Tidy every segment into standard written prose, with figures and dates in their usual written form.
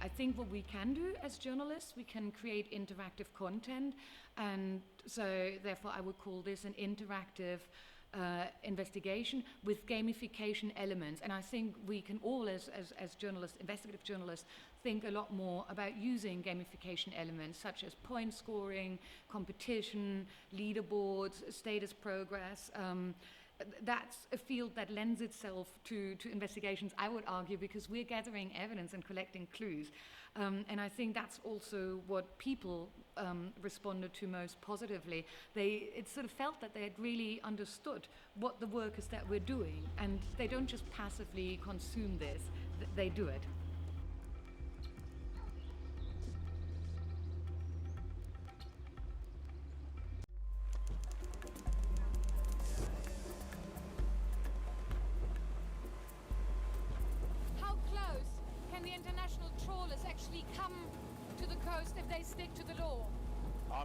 I think what we can do as journalists, we can create interactive content, and so therefore I would call this an interactive investigation with gamification elements. And I think we can all, as journalists, investigative journalists, think a lot more about using gamification elements such as point scoring, competition, leaderboards, status progress. That's a field that lends itself to investigations, I would argue, because we're gathering evidence and collecting clues. And I think that's also what people responded to most positively. It sort of felt that they had really understood what the work is that we're doing, and they don't just passively consume this, they do it. How close can the international trawlers actually come to the coast if they stick to the law?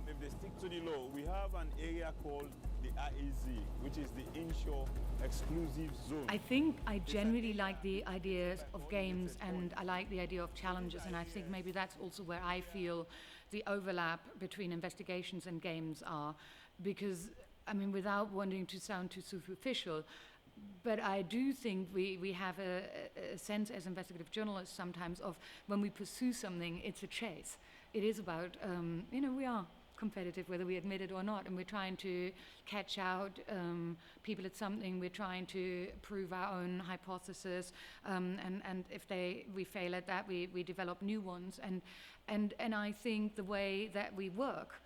If they stick to the law, we have an area called the IAZ, which is the Inshore Exclusive Zone. I think I generally like the ideas of games, and I like the idea of challenges, and I think maybe that's also where I feel the overlap between investigations and games are, because, I mean, without wanting to sound too superficial, but I do think we have a sense as investigative journalists sometimes of when we pursue something, it's a chase. It is about, we are competitive whether we admit it or not, and we're trying to catch out people at something. We're trying to prove our own hypothesis, and if we fail at that, we develop new ones. And I think the way that we work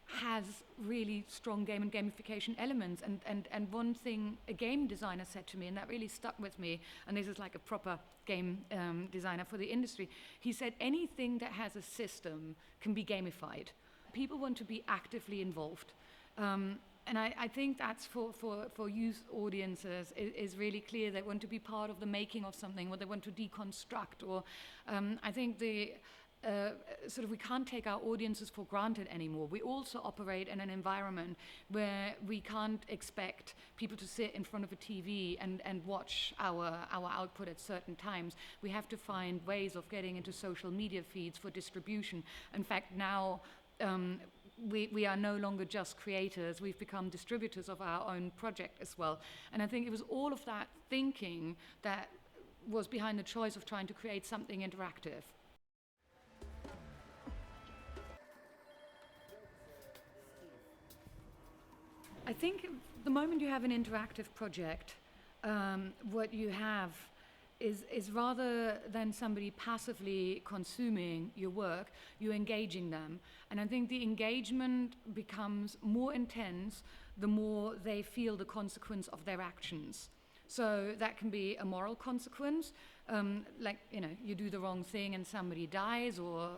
has really strong game and gamification elements. And one thing a game designer said to me, and that really stuck with me, and this is like a proper game designer for the industry, he said anything that has a system can be gamified. People want to be actively involved. And I think that's for youth audiences is really clear. They want to be part of the making of something, or they want to deconstruct, or I think we can't take our audiences for granted anymore. We also operate in an environment where we can't expect people to sit in front of a TV and watch our output at certain times. We have to find ways of getting into social media feeds for distribution. In fact, now we are no longer just creators, we've become distributors of our own project as well. And I think it was all of that thinking that was behind the choice of trying to create something interactive. I think the moment you have an interactive project, what you have is rather than somebody passively consuming your work, you're engaging them. And I think the engagement becomes more intense the more they feel the consequence of their actions. So that can be a moral consequence, you do the wrong thing and somebody dies, or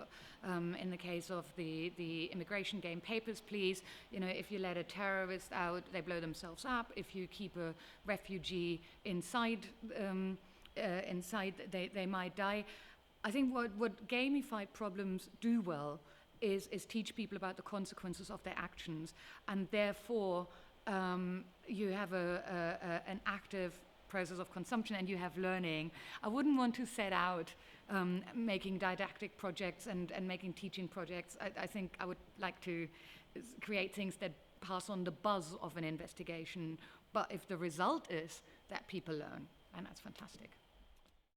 in the case of the immigration game Papers, Please, if you let a terrorist out, they blow themselves up. If you keep a refugee inside, they might die. I think what gamified problems do well is teach people about the consequences of their actions, and therefore you have an active process of consumption, and you have learning. I wouldn't want to set out making didactic projects and making teaching projects. I think I would like to create things that pass on the buzz of an investigation, but if the result is that people learn, and that's fantastic.